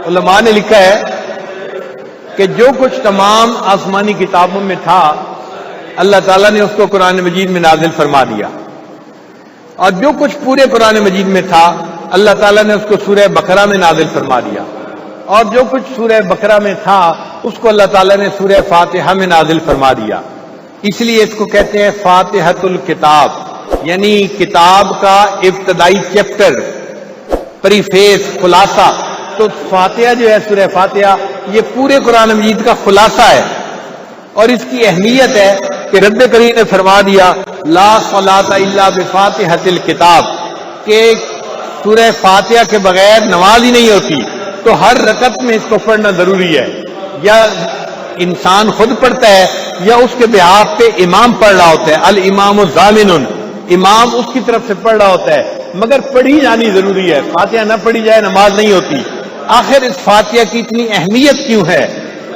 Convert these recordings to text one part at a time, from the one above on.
علماء نے لکھا ہے کہ جو کچھ تمام آسمانی کتابوں میں تھا اللہ تعالیٰ نے اس کو قرآن مجید میں نازل فرما دیا، اور جو کچھ پورے قرآن مجید میں تھا اللہ تعالیٰ نے اس کو سورہ بقرہ میں نازل فرما دیا، اور جو کچھ سورہ بقرہ میں تھا اس کو اللہ تعالیٰ نے سورہ فاتحہ میں نازل فرما دیا۔ اس لیے اس کو کہتے ہیں فاتحۃ الکتاب، یعنی کتاب کا ابتدائی چیپٹر، پریفیس، خلاصہ۔ تو فاتحہ جو ہے سورہ فاتحہ یہ پورے قرآن مجید کا خلاصہ ہے، اور اس کی اہمیت ہے کہ رب کریم نے فرما دیا لا صلاۃ الا بفاتحۃ الکتاب، کہ سورہ فاتحہ کے بغیر نماز ہی نہیں ہوتی، تو ہر رکعت میں اس کو پڑھنا ضروری ہے، یا انسان خود پڑھتا ہے یا اس کے بہاف پہ امام پڑھ رہا ہوتا ہے، الامام ضامن، امام اس کی طرف سے پڑھ رہا ہوتا ہے، مگر پڑھی جانی ضروری ہے، فاتحہ نہ پڑھی جائے نماز نہیں ہوتی۔ آخر اس فاتحہ کی اتنی اہمیت کیوں ہے؟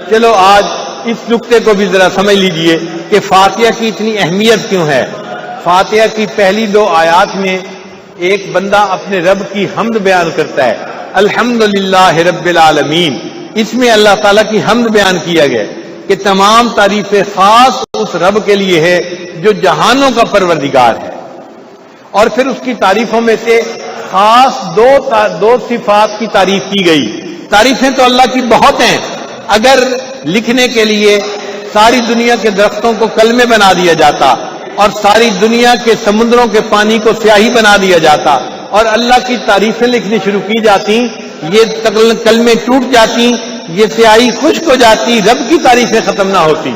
چلو آج اس نقطے کو بھی ذرا سمجھ لیجئے کہ فاتحہ کی اتنی اہمیت کیوں ہے۔ فاتحہ کی پہلی 2 آیات میں ایک بندہ اپنے رب کی حمد بیان کرتا ہے، الحمدللہ رب العالمین۔ اس میں اللہ تعالیٰ کی حمد بیان کیا گیا کہ تمام تعریفیں خاص اس رب کے لیے ہے جو جہانوں کا پروردگار ہے، اور پھر اس کی تعریفوں میں سے خاص دو صفات کی تعریف کی گئی۔ تعریفیں تو اللہ کی بہت ہیں، اگر لکھنے کے لیے ساری دنیا کے درختوں کو کلمے بنا دیا جاتا اور ساری دنیا کے سمندروں کے پانی کو سیاہی بنا دیا جاتا اور اللہ کی تعریفیں لکھنی شروع کی جاتی، یہ کلمے ٹوٹ جاتی، یہ سیاہی خشک ہو جاتی، رب کی تعریفیں ختم نہ ہوتی۔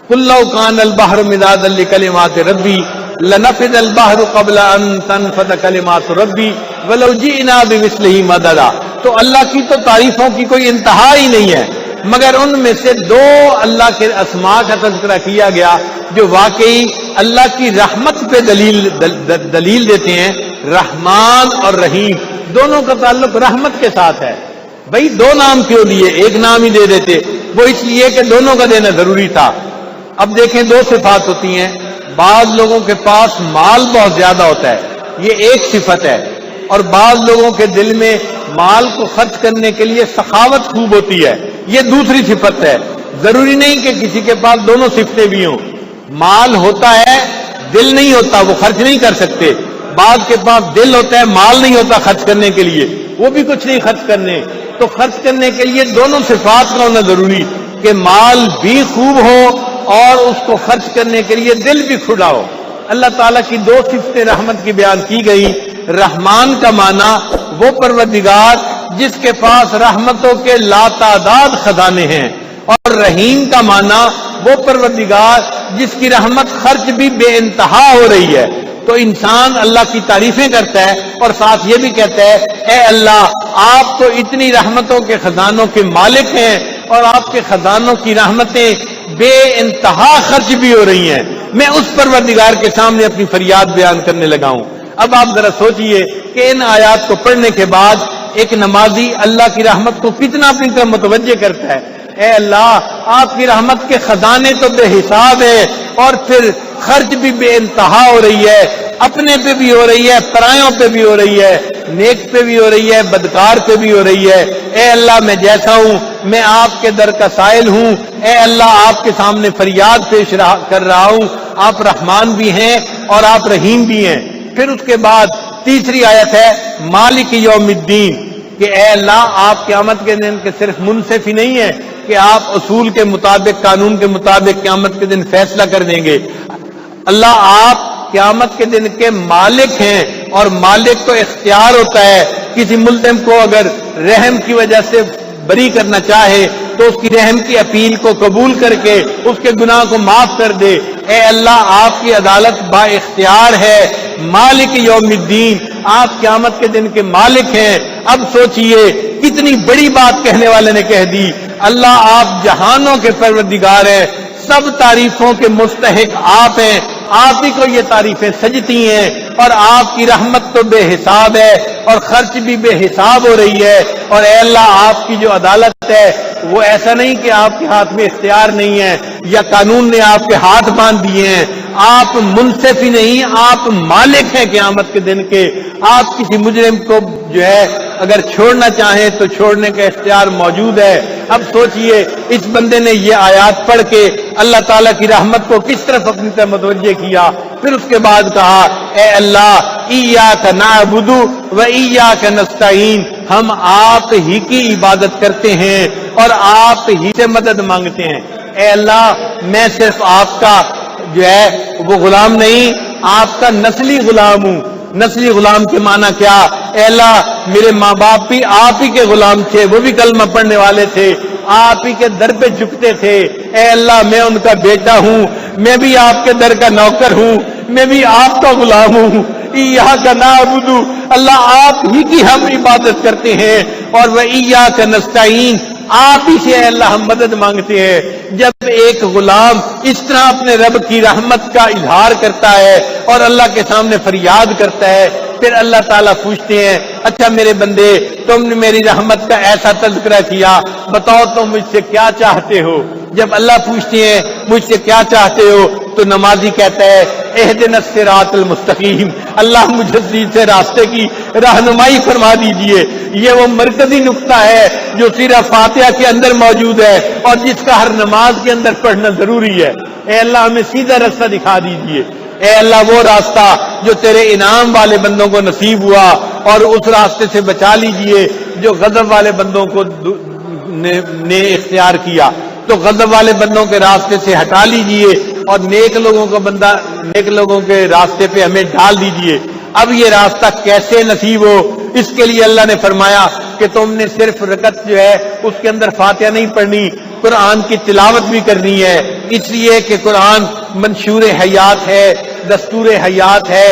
قُل لَّوْ كَانَ الْبَحْرُ مِدَادًا لِّكَلِمَاتِ رَبِّي لَنَفِدَ الْبَحْرُ قَبْلَ أَن تَنفَدَ كَلِمَاتُ رَبِّي وَلَوْ جِئْنَا بِمِثْلِهِ مَدَدًا۔ تو اللہ کی تو تعریفوں کی کوئی انتہا ہی نہیں ہے، مگر ان میں سے 2 اللہ کے اسماء کا تذکرہ کیا گیا جو واقعی اللہ کی رحمت پہ دلیل دیتے ہیں، رحمان اور رحیم، دونوں کا تعلق رحمت کے ساتھ ہے۔ بھئی 2 نام کیوں دیے؟ ایک نام ہی دے دیتے، وہ اس لیے کہ دونوں کا دینا ضروری تھا۔ اب دیکھیں 2 صفات ہوتی ہیں، بعض لوگوں کے پاس مال بہت زیادہ ہوتا ہے، یہ ایک صفت ہے، اور بعض لوگوں کے دل میں مال کو خرچ کرنے کے لیے سخاوت خوب ہوتی ہے، یہ دوسری صفت ہے۔ ضروری نہیں کہ کسی کے پاس دونوں صفتیں بھی ہوں، مال ہوتا ہے دل نہیں ہوتا، وہ خرچ نہیں کر سکتے، بعض کے پاس دل ہوتا ہے مال نہیں ہوتا خرچ کرنے کے لیے، وہ بھی کچھ نہیں خرچ کرنے۔ تو خرچ کرنے کے لیے دونوں صفات کا ہونا ضروری کہ مال بھی خوب ہو اور اس کو خرچ کرنے کے لیے دل بھی کھلا ہو۔ اللہ تعالیٰ کی 2 صفتیں رحمت کی بیان کی گئی۔ رحمان کا معنی وہ پروردگار جس کے پاس رحمتوں کے لاتعداد خزانے ہیں، اور رحیم کا معنی وہ پروردگار جس کی رحمت خرچ بھی بے انتہا ہو رہی ہے۔ تو انسان اللہ کی تعریفیں کرتا ہے اور ساتھ یہ بھی کہتا ہے اے اللہ آپ تو اتنی رحمتوں کے خزانوں کے مالک ہیں، اور آپ کے خزانوں کی رحمتیں بے انتہا خرچ بھی ہو رہی ہیں، میں اس پروردگار کے سامنے اپنی فریاد بیان کرنے لگا ہوں۔ اب آپ ذرا سوچئے کہ ان آیات کو پڑھنے کے بعد ایک نمازی اللہ کی رحمت کو کتنا اپنی طرف متوجہ کرتا ہے۔ اے اللہ آپ کی رحمت کے خزانے تو بے حساب ہے، اور پھر خرچ بھی بے انتہا ہو رہی ہے، اپنے پہ بھی ہو رہی ہے، پرایوں پہ بھی ہو رہی ہے، نیک پہ بھی ہو رہی ہے، بدکار پہ بھی ہو رہی ہے۔ اے اللہ میں جیسا ہوں میں آپ کے در کا سائل ہوں، اے اللہ آپ کے سامنے فریاد پیش کر رہا ہوں، آپ رحمان بھی ہیں اور آپ رحیم بھی ہیں۔ پھر اس کے بعد تیسری آیت ہے مالک یوم الدین، کہ اے اللہ آپ قیامت کے دن کے صرف منصف ہی نہیں ہیں کہ آپ اصول کے مطابق، قانون کے مطابق قیامت کے دن فیصلہ کر دیں گے، اللہ آپ قیامت کے دن کے مالک ہیں، اور مالک کو اختیار ہوتا ہے کسی ملزم کو اگر رحم کی وجہ سے بری کرنا چاہے تو اس کی رحم کی اپیل کو قبول کر کے اس کے گناہ کو معاف کر دے۔ اے اللہ آپ کی عدالت با اختیار ہے، مالک یوم الدین، آپ قیامت کے دن کے مالک ہیں۔ اب سوچئے کتنی بڑی بات کہنے والے نے کہہ دی، اللہ آپ جہانوں کے پروردگار ہیں، سب تعریفوں کے مستحق آپ ہیں، آپ ہی کو یہ تعریفیں سجتی ہیں، اور آپ کی رحمت تو بے حساب ہے اور خرچ بھی بے حساب ہو رہی ہے، اور اے اللہ آپ کی جو عدالت ہے وہ ایسا نہیں کہ آپ کے ہاتھ میں اختیار نہیں ہے یا قانون نے آپ کے ہاتھ باندھ دیے ہیں. آپ منصف ہی نہیں، آپ مالک ہیں قیامت کے دن کے. آپ کسی مجرم کو جو ہے اگر چھوڑنا چاہیں تو چھوڑنے کا اختیار موجود ہے. اب سوچئے اس بندے نے یہ آیات پڑھ کے اللہ تعالیٰ کی رحمت کو کس طرف اپنی طرف متوجہ کیا. پھر اس کے بعد کہا اے اللہ ایاک نعبد و ایاک نستعین، ہم آپ ہی کی عبادت کرتے ہیں اور آپ ہی سے مدد مانگتے ہیں. اے اللہ میں صرف آپ کا جو ہے وہ غلام نہیں، آپ کا نسلی غلام ہوں. نسلی غلام کے معنی کیا؟ اے اللہ میرے ماں باپ بھی آپ ہی کے غلام تھے، وہ بھی کلمہ پڑھنے والے تھے، آپ ہی کے در پہ جھکتے تھے. اے اللہ میں ان کا بیٹا ہوں، میں بھی آپ کے در کا نوکر ہوں، میں بھی آپ کا غلام ہوں. ایاک نعبد، اللہ آپ ہی کی ہم عبادت کرتے ہیں، اور وہ ایاک نستعین، آپ ہی سے اللہ ہم مدد مانگتے ہیں. جب ایک غلام اس طرح اپنے رب کی رحمت کا اظہار کرتا ہے اور اللہ کے سامنے فریاد کرتا ہے، پھر اللہ تعالیٰ پوچھتے ہیں اچھا میرے بندے تم نے میری رحمت کا ایسا تذکرہ کیا، بتاؤ تم مجھ سے کیا چاہتے ہو. جب اللہ پوچھتے ہیں مجھ سے کیا چاہتے ہو تو نمازی کہتا ہے اہدنا الصراط المستقیم، اللہ مجھے سیدھے راستے کی رہنمائی فرما دیجئے. یہ وہ مرکزی نقطہ ہے جو سورہ فاتحہ کے اندر موجود ہے اور جس کا ہر نماز کے اندر پڑھنا ضروری ہے. اے اللہ ہمیں سیدھا راستہ دکھا دیجئے. اے اللہ وہ راستہ جو تیرے انعام والے بندوں کو نصیب ہوا، اور اس راستے سے بچا لیجئے جو غضب والے بندوں کو نے اختیار کیا، تو غضب والے بندوں کے راستے سے ہٹا لیجئے اور نیک لوگوں کے راستے پہ ہمیں ڈال دیجئے. اب یہ راستہ کیسے نصیب ہو، اس کے لیے اللہ نے فرمایا کہ تم نے صرف رکعت جو ہے اس کے اندر فاتحہ نہیں پڑھنی، قرآن کی تلاوت بھی کرنی ہے. اس لیے کہ قرآن منشور حیات ہے، دستور حیات ہے،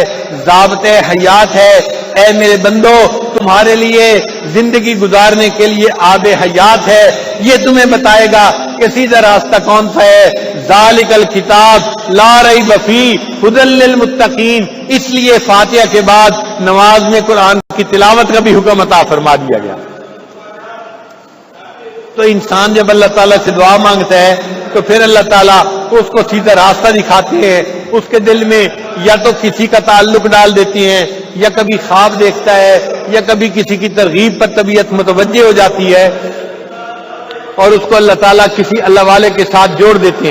ضابطۂ حیات ہے. اے میرے بندو تمہارے لیے زندگی گزارنے کے لیے آب حیات ہے. یہ تمہیں بتائے گا کہ سیدھا راستہ کون سا ہے. ذالک الکتاب لا ریب فیہ ھدی للمتقین. اس لیے فاتحہ کے بعد نماز میں قرآن کی تلاوت کا بھی حکم عطا فرما دیا گیا. تو انسان جب اللہ تعالیٰ سے دعا مانگتا ہے تو پھر اللہ تعالیٰ اس کو سیدھا راستہ دکھاتے ہیں. اس کے دل میں یا تو کسی کا تعلق ڈال دیتی ہیں، یا کبھی خواب دیکھتا ہے، یا کبھی کسی کی ترغیب پر طبیعت متوجہ ہو جاتی ہے اور اس کو اللہ تعالیٰ کسی اللہ والے کے ساتھ جوڑ دیتے ہیں.